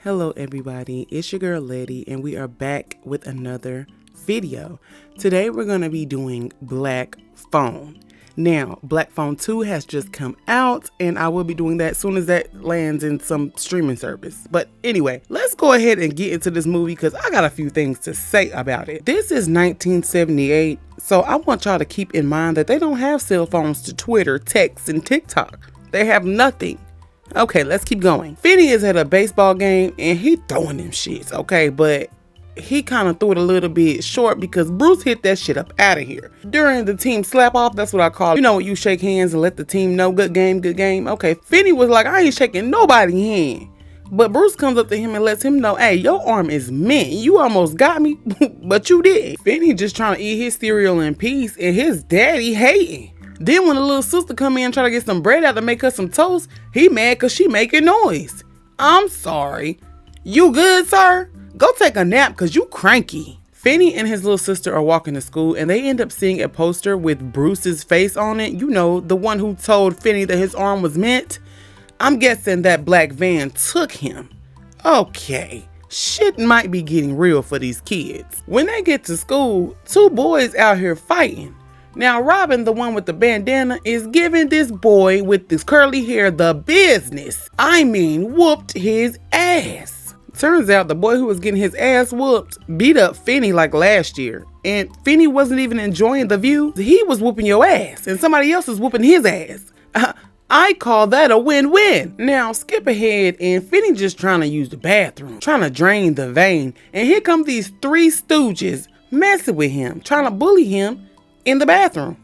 Hello everybody, it's your girl Letty and we are back with another video. Today we're going to be doing Black Phone. Now, Black Phone 2 has just come out and I will be doing that as soon as that lands in some streaming service. But anyway, let's go ahead and get into this movie because I got a few things to say about it. This is 1978, so I want y'all to keep in mind that they don't have cell phones to Twitter, text, and TikTok. They have nothing. Okay, let's keep going. Finny is at a baseball game and he throwing them shits, okay? But he kind of threw it a little bit short because Bruce hit that shit up out of here. During the team slap off, that's what I call it. You know, when you shake hands and let the team know good game, good game. Okay, Finny was like, I ain't shaking nobody's hand. But Bruce comes up to him and lets him know, hey, your arm is mint. You almost got me, but you didn't. Finny just trying to eat his cereal in peace and his daddy hating. Then when the little sister come in and try to get some bread out to make her some toast, he mad cause she making noise. I'm sorry. You good, sir? Go take a nap cause you cranky. Finny and his little sister are walking to school and they end up seeing a poster with Bruce's face on it. You know, the one who told Finny that his arm was mint. I'm guessing that black van took him. Okay, shit might be getting real for these kids. When they get to school, two boys out here fighting. Now, Robin, the one with the bandana, is giving this boy with this curly hair the business. I mean, whooped his ass. Turns out the boy who was getting his ass whooped beat up Finny like last year. And Finny wasn't even enjoying the view. He was whooping your ass and somebody else is whooping his ass. I call that a win-win. Now, skip ahead and Finny just trying to use the bathroom, trying to drain the vein. And here come these three stooges messing with him, trying to bully him in the bathroom.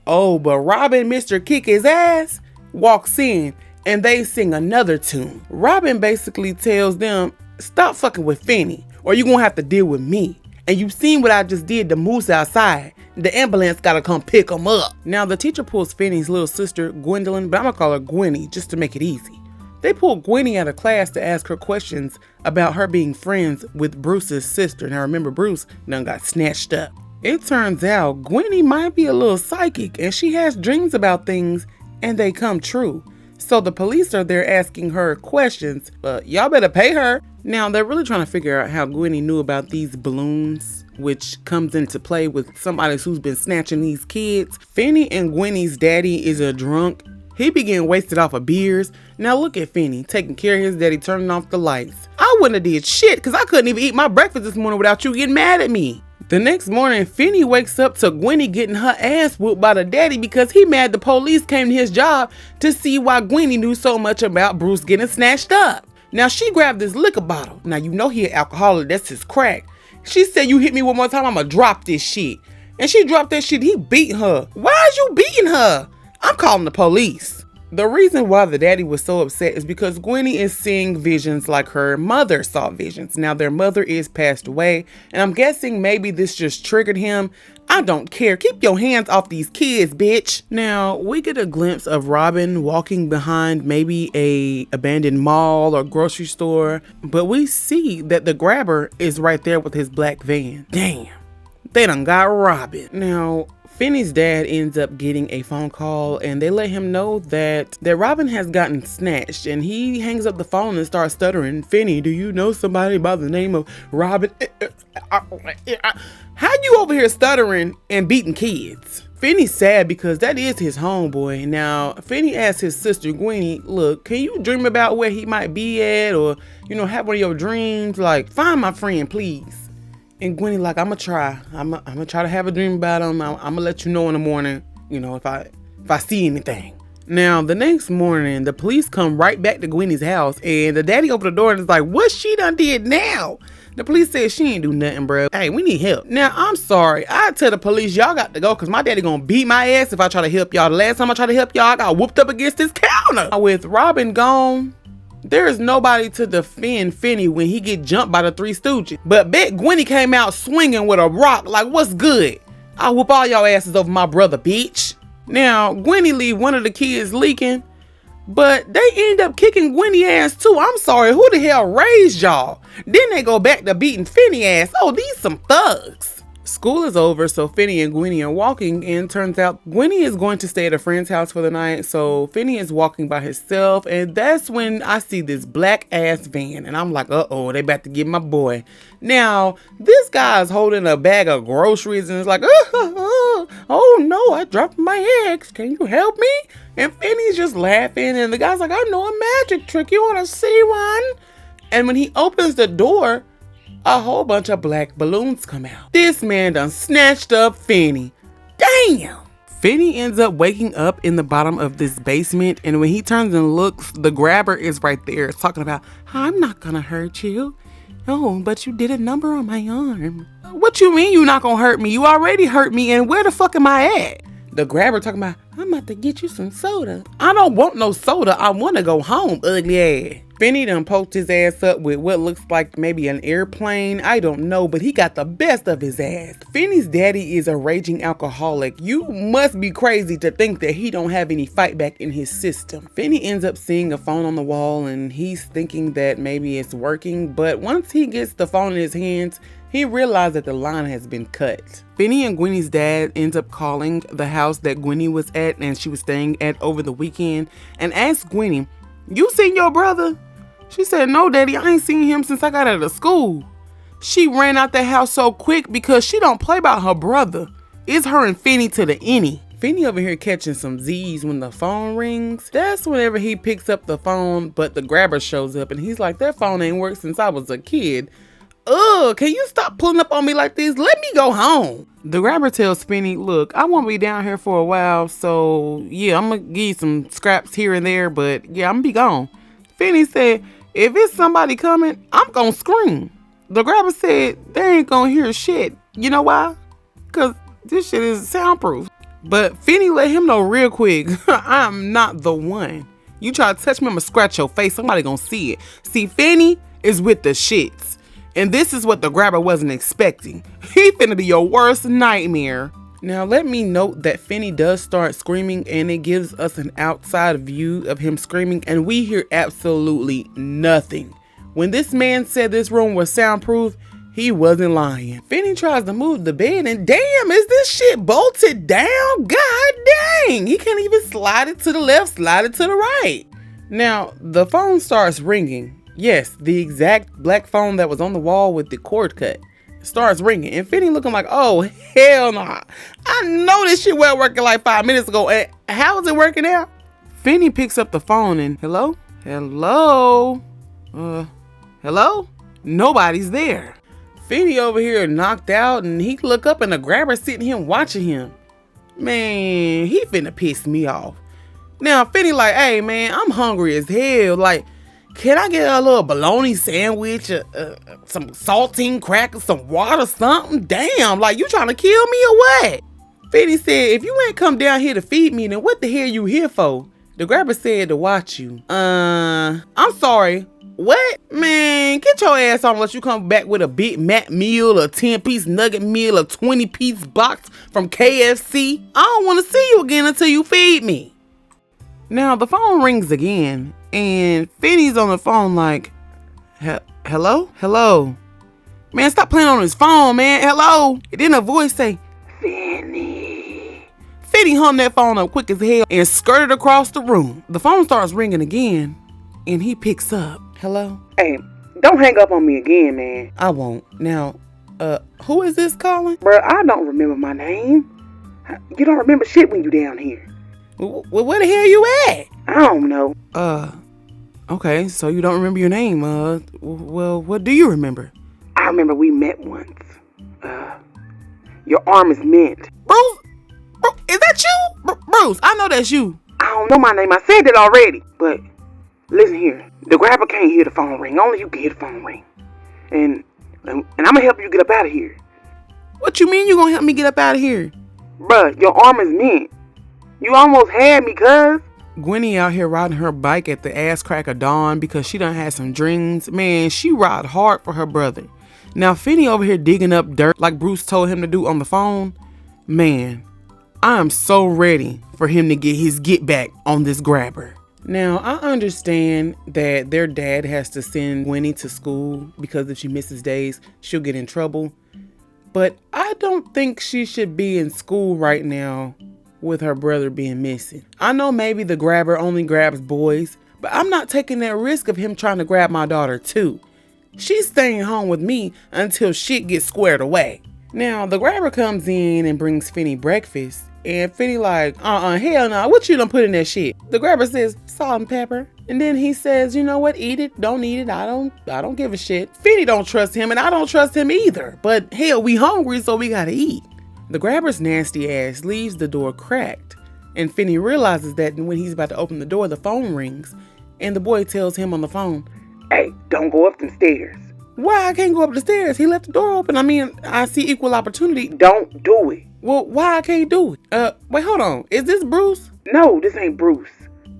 Oh, but Robin, Mr. Kick His Ass, walks in and they sing another tune. Robin basically tells them, stop fucking with Finny or you're gonna have to deal with me. And you seen what I just did to Moose outside. The ambulance gotta come pick him up. Now the teacher pulls Finny's little sister, Gwendolyn, but I'm gonna call her Gwenny just to make it easy. They pull Gwenny out of class to ask her questions about her being friends with Bruce's sister. Now remember, Bruce done got snatched up. It turns out Gwenny might be a little psychic and she has dreams about things and they come true. So the police are there asking her questions, but y'all better pay her. Now they're really trying to figure out how Gwenny knew about these balloons, which comes into play with somebody who's been snatching these kids. Finny and Gwenny's daddy is a drunk. He began wasted off of beers. Now look at Finny taking care of his daddy, turning off the lights. I wouldn't have did shit because I couldn't even eat my breakfast this morning without you getting mad at me. The next morning, Finny wakes up to Gwenny getting her ass whooped by the daddy because he mad the police came to his job to see why Gwenny knew so much about Bruce getting snatched up. Now she grabbed this liquor bottle. Now you know he an alcoholic, that's his crack. She said, you hit me one more time, I'ma drop this shit. And she dropped that shit, he beat her. Why is you beating her? I'm calling the police. The reason why the daddy was so upset is because Gwenny is seeing visions like her mother saw visions. Now their mother is passed away and I'm guessing maybe this just triggered him. I don't care. Keep your hands off these kids, bitch. Now we get a glimpse of Robin walking behind maybe a abandoned mall or grocery store, but we see that the grabber is right there with his black van. Damn, they done got Robin. Now Finny's dad ends up getting a phone call and they let him know that Robin has gotten snatched and he hangs up the phone and starts stuttering. Finny, do you know somebody by the name of Robin? How you over here stuttering and beating kids? Finny's sad because that is his homeboy. Now, Finny asks his sister, Gwenny, look, can you dream about where he might be at or, you know, have one of your dreams? Like, find my friend, please. And Gwenny like, I'ma try. I'ma try to have a dream about him. I'ma let you know in the morning, you know, if I see anything. Now, the next morning, the police come right back to Gwenny's house and the daddy opened the door and is like, what she done did now? The police said she ain't do nothing, bro. Hey, we need help. Now, I'm sorry. I tell the police y'all got to go because my daddy gonna beat my ass if I try to help y'all. The last time I tried to help y'all, I got whooped up against this counter. With Robin gone, there is nobody to defend Finny when he get jumped by the three stooges. But bet Gwenny came out swinging with a rock like, what's good? I'll whoop all y'all asses over my brother, bitch. Now, Gwenny leave one of the kids leaking, but they end up kicking Gwenny ass too. I'm sorry, who the hell raised y'all? Then they go back to beating Finny ass. Oh, these some thugs. School is over, so Finny and Gwenny are walking, and turns out Gwenny is going to stay at a friend's house for the night, so Finny is walking by himself, and that's when I see this black ass van, and I'm like, uh-oh, they about to get my boy. Now, this guy is holding a bag of groceries, and it's like, oh no, I dropped my eggs, can you help me? And Finny's just laughing, and the guy's like, I know a magic trick, you wanna see one? And when he opens the door, a whole bunch of black balloons come out. This man done snatched up Finny. Damn! Finny ends up waking up in the bottom of this basement, and when he turns and looks, the grabber is right there talking about, I'm not gonna hurt you. Oh, but you did a number on my arm. What you mean you not gonna hurt me? You already hurt me, and where the fuck am I at? The grabber talking about, I'm about to get you some soda. I don't want no soda. I want to go home, ugly ass. Finny done poked his ass up with what looks like maybe an airplane. I don't know, but he got the best of his ass. Finny's daddy is a raging alcoholic. You must be crazy to think that he don't have any fight back in his system. Finny ends up seeing a phone on the wall, and he's thinking that maybe it's working, but once he gets the phone in his hands, he realized that the line has been cut. Finny and Gwenny's dad ends up calling the house that Gwenny was at and she was staying at over the weekend and asked Gwenny, you seen your brother? She said, no, daddy, I ain't seen him since I got out of school. She ran out the house so quick because she don't play about her brother. It's her and Finny to the any. Finny over here catching some Z's when the phone rings. That's whenever he picks up the phone, but the grabber shows up and he's like, that phone ain't worked since I was a kid. Ugh, can you stop pulling up on me like this? Let me go home. The grabber tells Finny, look, I won't be down here for a while, so yeah, I'm gonna give you some scraps here and there, but yeah, I'm gonna be gone. Finny said, if it's somebody coming, I'm gonna scream. The grabber said, they ain't gonna hear shit. You know why? Because this shit is soundproof. But Finny let him know real quick, I'm not the one. You try to touch me, I'm gonna scratch your face. Somebody gonna see it. See, Finny is with the shits. And this is what the grabber wasn't expecting. He finna be your worst nightmare. Now let me note that Finny does start screaming and it gives us an outside view of him screaming and we hear absolutely nothing. When this man said this room was soundproof, he wasn't lying. Finny tries to move the bed and damn, is this shit bolted down? God dang, he can't even slide it to the left, slide it to the right. Now the phone starts ringing. Yes, the exact black phone that was on the wall with the cord cut starts ringing. And Finny looking like, oh, hell nah. I know this shit wasn't working like 5 minutes ago. And how is it working now? Finny picks up the phone and, hello? Hello? Hello? Nobody's there. Finny over here knocked out and he look up and the grabber sitting here watching him. Man, he finna piss me off. Now, Finny like, hey, man, I'm hungry as hell. Like, can I get a little bologna sandwich, some saltine crackers, some water, something? Damn, like you trying to kill me or what? Finny said, if you ain't come down here to feed me, then what the hell you here for? The grabber said to watch you. I'm sorry. What? Man, get your ass on unless you come back with a Big Mac meal, a 10-piece nugget meal, a 20-piece box from KFC. I don't want to see you again until you feed me. Now the phone rings again. And Finny's on the phone like, hello? Hello? Man, stop playing on his phone, man. Hello? And then a voice say, Finny. Finny hung that phone up quick as hell and skirted across the room. The phone starts ringing again and he picks up. Hello? Hey, don't hang up on me again, man. I won't. Now, who is this calling? Bruh, I don't remember my name. You don't remember shit when you down here. Well, where the hell you at? I don't know. Okay, so you don't remember your name. Well, what do you remember? I remember we met once. Your arm is mint. Bruce? Is that you? Bruce, I know that's you. I don't know my name. I said it already. But, listen here. The grabber can't hear the phone ring. Only you can hear the phone ring. And I'm gonna help you get up out of here. What you mean you gonna help me get up out of here? Bruh, your arm is mint. You almost had me, cuz. Gwenny out here riding her bike at the ass crack of dawn because she done had some dreams. Man, she ride hard for her brother. Now, Finny over here digging up dirt like Bruce told him to do on the phone. Man, I am so ready for him to get his get back on this grabber. Now, I understand that their dad has to send Gwenny to school because if she misses days, she'll get in trouble. But I don't think she should be in school right now with her brother being missing. I know maybe the grabber only grabs boys, but I'm not taking that risk of him trying to grab my daughter too. She's staying home with me until shit gets squared away. Now, the grabber comes in and brings Finny breakfast. And Finny like, hell no, what you done put in that shit? The grabber says, salt and pepper. And then he says, you know what, eat it, don't eat it, I don't give a shit. Finny don't trust him and I don't trust him either. But hell, we hungry, so we gotta eat. The grabber's nasty ass leaves the door cracked. And Finny realizes that when he's about to open the door, the phone rings. And the boy tells him on the phone, hey, don't go up them stairs. Why I can't go up the stairs? He left the door open. I mean, I see equal opportunity. Don't do it. Well, why I can't do it? Wait, hold on. Is this Bruce? No, this ain't Bruce.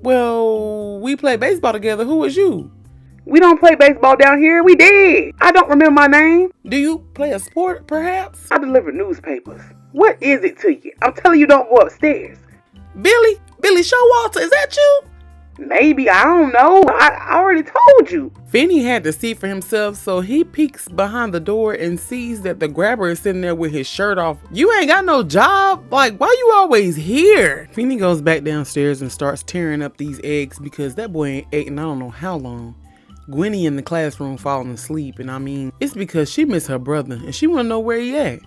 Well, we play baseball together. Who is you? We don't play baseball down here. We did. I don't remember my name. Do you play a sport, perhaps? I deliver newspapers. What is it to you? I'm telling you, don't go upstairs. Billy Showalter, is that you? Maybe, I don't know. I already told you. Finny had to see for himself, so he peeks behind the door and sees that the grabber is sitting there with his shirt off. You ain't got no job? Like, why you always here? Finny goes back downstairs and starts tearing up these eggs because that boy ain't ate in I don't know how long. Gwenny in the classroom falling asleep, and I mean, it's because she missed her brother and she wanna know where he at.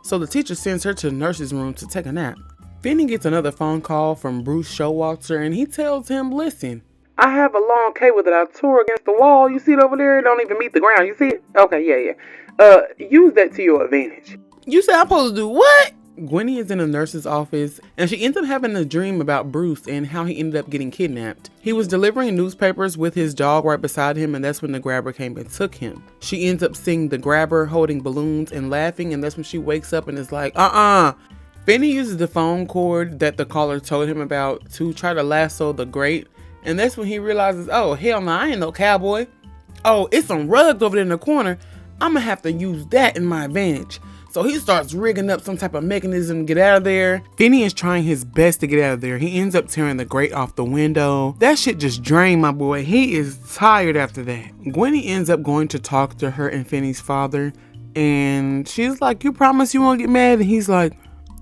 So the teacher sends her to the nurse's room to take a nap. Finny gets another phone call from Bruce Showalter and he tells him, listen, I have a long cable that I tore against the wall. You see it over there? It don't even meet the ground. You see it? Okay, yeah. Use that to your advantage. You said I'm supposed to do what? Gwenny is in a nurse's office and she ends up having a dream about Bruce and how he ended up getting kidnapped. He was delivering newspapers with his dog right beside him, and that's when the grabber came and took him. She ends up seeing the grabber holding balloons and laughing, and that's when she wakes up and is like, Finny uses the phone cord that the caller told him about to try to lasso the grate, and that's when he realizes, oh, hell no, I ain't no cowboy. Oh, it's some rugs over there in the corner. I'm gonna have to use that in my advantage. So he starts rigging up some type of mechanism to get out of there. Finny is trying his best to get out of there. He ends up tearing the grate off the window. That shit just drained my boy. He is tired after that. Gwenny ends up going to talk to her and Finny's father, and she's like, you promise you won't get mad? And he's like,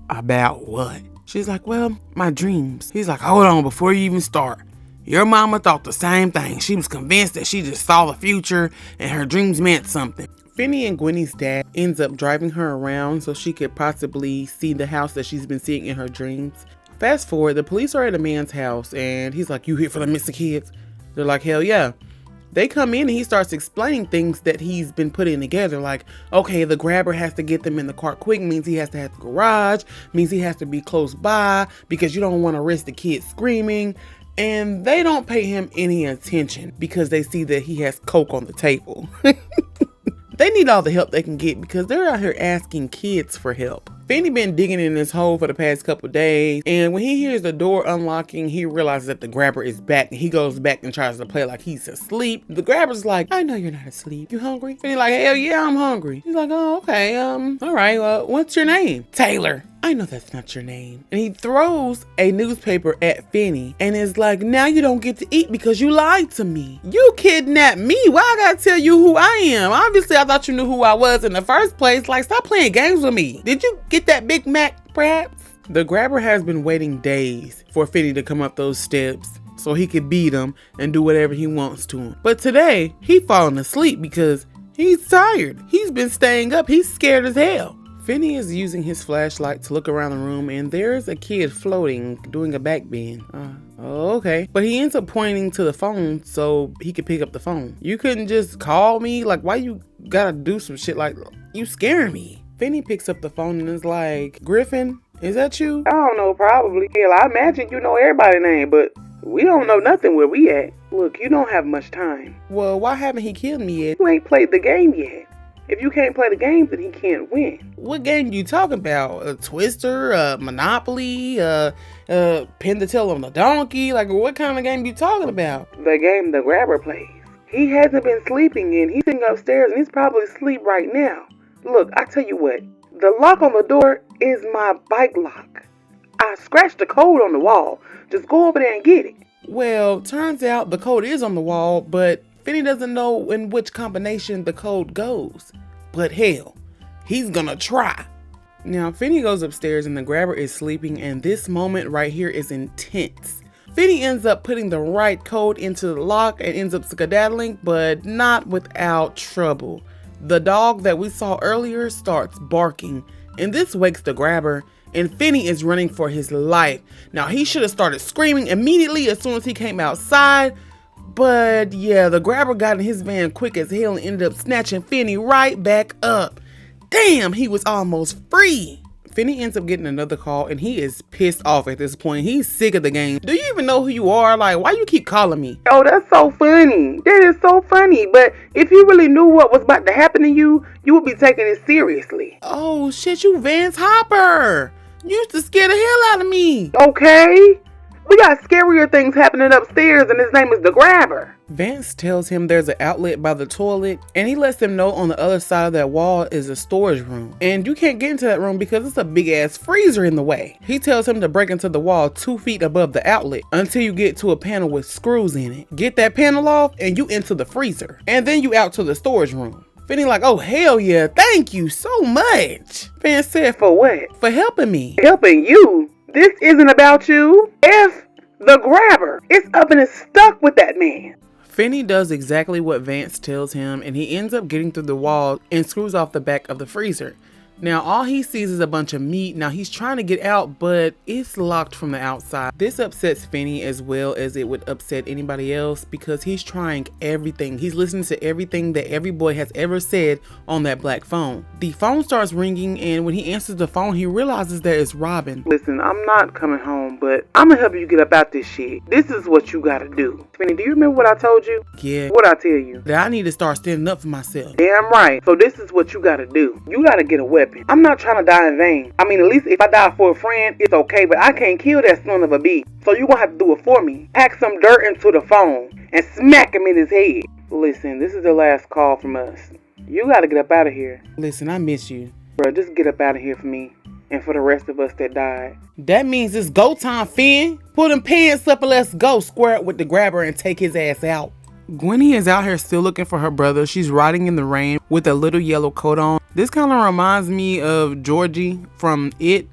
about what? She's like, well, my dreams. He's like, hold on, before you even start. Your mama thought the same thing. She was convinced that she just saw the future and her dreams meant something. Finny and Gwenny's dad ends up driving her around so she could possibly see the house that she's been seeing in her dreams. Fast forward, the police are at a man's house and he's like, you here for the missing kids? They're like, hell yeah. They come in and he starts explaining things that he's been putting together. Like, okay, the grabber has to get them in the car quick, means he has to have the garage, means he has to be close by because you don't want to risk the kids screaming. And they don't pay him any attention because they see that he has coke on the table. They need all the help they can get because they're out here asking kids for help. Finny been digging in this hole for the past couple days, and when he hears the door unlocking, he realizes that the grabber is back, and he goes back and tries to play like he's asleep. The grabber's like, I know you're not asleep. You hungry? Finny like, hell yeah, I'm hungry. He's like, oh, okay, all right, well, what's your name? Taylor. I know that's not your name. And he throws a newspaper at Finny and is like, now you don't get to eat because you lied to me. You kidnapped me. Why I gotta tell you who I am? Obviously, I thought you knew who I was in the first place. Like, stop playing games with me. Did you get that Big Mac, perhaps? The grabber has been waiting days for Finny to come up those steps so he could beat him and do whatever he wants to him. But today, he falling asleep because he's tired. He's been staying up. He's scared as hell. Finny is using his flashlight to look around the room, and there's a kid floating, doing a back bend. Okay. But he ends up pointing to the phone so he could pick up the phone. You couldn't just call me? Like, why you gotta do some shit like, you scaring me? Finny picks up the phone and is like, Griffin, is that you? I don't know, probably. Hell, I imagine you know everybody's name, but we don't know nothing where we at. Look, you don't have much time. Well, why haven't he killed me yet? You ain't played the game yet. If you can't play the game, then he can't win. What game you talking about? A Twister, Monopoly, Pin the Tail on the Donkey? Like, what kind of game you talking about? The game the grabber plays. He hasn't been sleeping in. He's sitting upstairs and he's probably asleep right now. Look, I tell you what. The lock on the door is my bike lock. I scratched the code on the wall. Just go over there and get it. Well, turns out the code is on the wall, but Finny doesn't know in which combination the code goes. But hell, He's gonna try. Now, Finny goes upstairs and the grabber is sleeping, and this moment right here is intense. Finny ends up putting the right code into the lock and ends up skedaddling, but not without trouble. The dog that we saw earlier starts barking, and this wakes the grabber, and Finny is running for his life. Now, he should have started screaming immediately as soon as he came outside, but yeah, the grabber got in his van quick as hell and ended up snatching Finny right back up. Damn, he was almost free. Finny ends up getting another call and he is pissed off at this point. He's sick of the game. Do you even know who you are? Like, why you keep calling me? Oh, that's so funny. That is so funny. But if you really knew what was about to happen to you, you would be taking it seriously. Oh shit, you Vance Hopper. You used to scare the hell out of me. Okay. We got scarier things happening upstairs and his name is the grabber. Vance tells him there's an outlet by the toilet, and he lets him know on the other side of that wall is a storage room. And you can't get into that room because it's a big ass freezer in the way. He tells him to break into the wall 2 feet above the outlet until you get to a panel with screws in it. Get that panel off and you into the freezer. And then you out to the storage room. Finny like, oh hell yeah, thank you so much. Vance said, For what? For helping me. Helping you? This isn't about you. F the grabber. It's up and it's stuck with that man. Finny does exactly what Vance tells him, and he ends up getting through the wall and screws off the back of the freezer. Now all he sees is a bunch of meat. Now he's trying to get out, but it's locked from the outside. This upsets Finny as well as it would upset anybody else because he's trying everything. He's listening to everything that every boy has ever said on that black phone. The phone starts ringing, and when he answers the phone, he realizes that it's Robin. Listen, I'm not coming home, but I'm gonna help you get up out this shit. This is what you gotta do. Finny, do you remember what I told you? Yeah. What'd I tell you? That I need to start standing up for myself. Damn right. So this is what you gotta do. You gotta get a weapon. I'm not trying to die in vain. I mean, at least if I die for a friend, it's okay, but I can't kill that son of a bitch. So you gonna have to do it for me. Pack some dirt into the phone and smack him in his head. Listen, this is the last call from us. You gotta get up out of here. Listen, I miss you. Bro, just get up out of here for me and for the rest of us that died. That means it's go time, Finn. Pull them pants up and let's go. Square up with the grabber and take his ass out. Gwenny is out here still looking for her brother. She's riding in the rain with a little yellow coat on. This kind of reminds me of Georgie from It.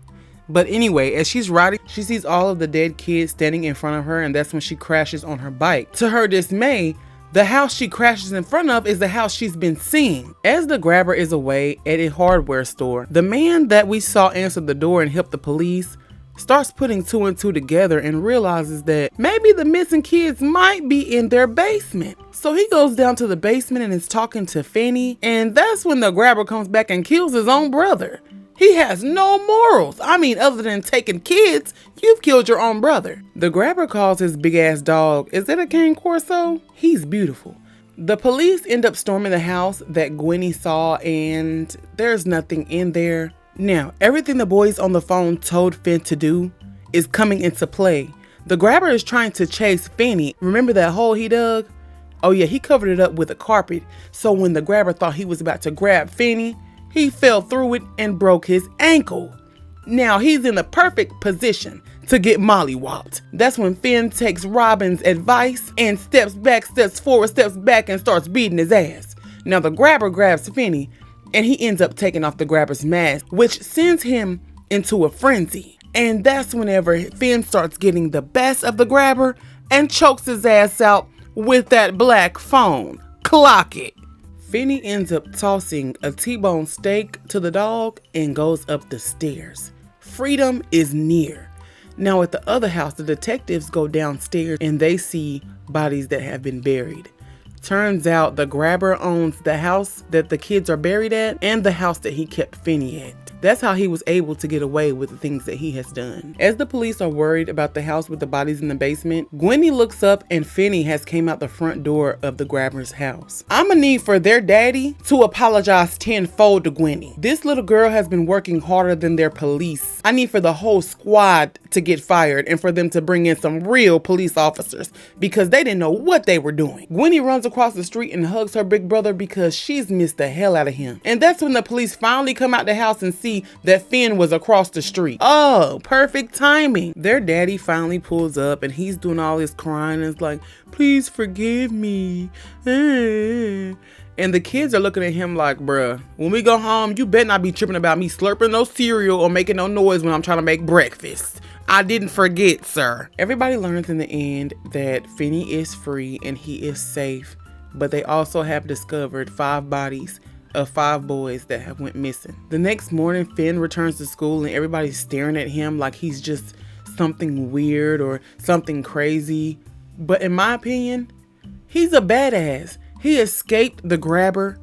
But anyway, as she's riding, she sees all of the dead kids standing in front of her, and that's when she crashes on her bike. To her dismay, the house she crashes in front of is the house she's been seeing. As the grabber is away at a hardware store, the man that we saw answer the door and help the police starts putting 2 and 2 together and realizes that maybe the missing kids might be in their basement. So he goes down to the basement and is talking to Finny, and that's when the grabber comes back and kills his own brother. He has no morals. I mean, other than taking kids, you've killed your own brother. The grabber calls his big ass dog, is that a cane corso? He's beautiful. The police end up storming the house that Gwenny saw, and there's nothing in there. Now, everything the boys on the phone told Finn to do is coming into play. The grabber is trying to chase Finny. Remember that hole he dug? Oh yeah, he covered it up with a carpet. So when the grabber thought he was about to grab Finny, he fell through it and broke his ankle. Now he's in the perfect position to get mollywopped. That's when Finn takes Robin's advice and steps back, steps forward, steps back, and starts beating his ass. Now the grabber grabs Finny, and he ends up taking off the grabber's mask, which sends him into a frenzy. And that's whenever Finn starts getting the best of the grabber and chokes his ass out with that black phone. Clock it. Finny ends up tossing a T-bone steak to the dog and goes up the stairs. Freedom is near. Now at the other house, the detectives go downstairs and they see bodies that have been buried. Turns out the grabber owns the house that the kids are buried at and the house that he kept Finny at. That's how he was able to get away with the things that he has done. As the police are worried about the house with the bodies in the basement, Gwenny looks up and Finny has came out the front door of the grabber's house. I'ma need for their daddy to apologize tenfold to Gwenny. This little girl has been working harder than their police. I need for the whole squad to get fired and for them to bring in some real police officers because they didn't know what they were doing. Gwenny runs across the street and hugs her big brother because she's missed the hell out of him. And that's when the police finally come out the house and see see that Finn was across the street. Oh, perfect timing. Their daddy finally pulls up and he's doing all this crying and is like, please forgive me. And the kids are looking at him like, bruh, when we go home, you better not be tripping about me slurping no cereal or making no noise when I'm trying to make breakfast. I didn't forget, sir. Everybody learns in the end that Finny is free and he is safe, but they also have discovered 5 bodies of 5 boys that have went missing. The next morning, Finn returns to school and everybody's staring at him like he's just something weird or something crazy. But in my opinion, he's a badass. He escaped the grabber,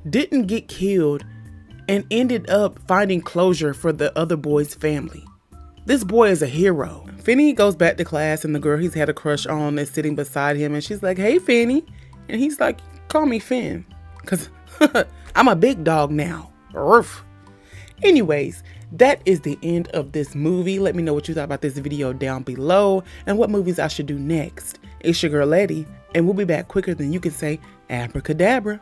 didn't get killed, and ended up finding closure for the other boy's family. This boy is a hero. Finny goes back to class and the girl he's had a crush on is sitting beside him and she's like, hey, Finny. And he's like, call me Finn, because I'm a big dog now. Ruff. Anyways, that is the end of this movie. Let me know what you thought about this video down below and what movies I should do next. It's your girl Letty, and we'll be back quicker than you can say abracadabra.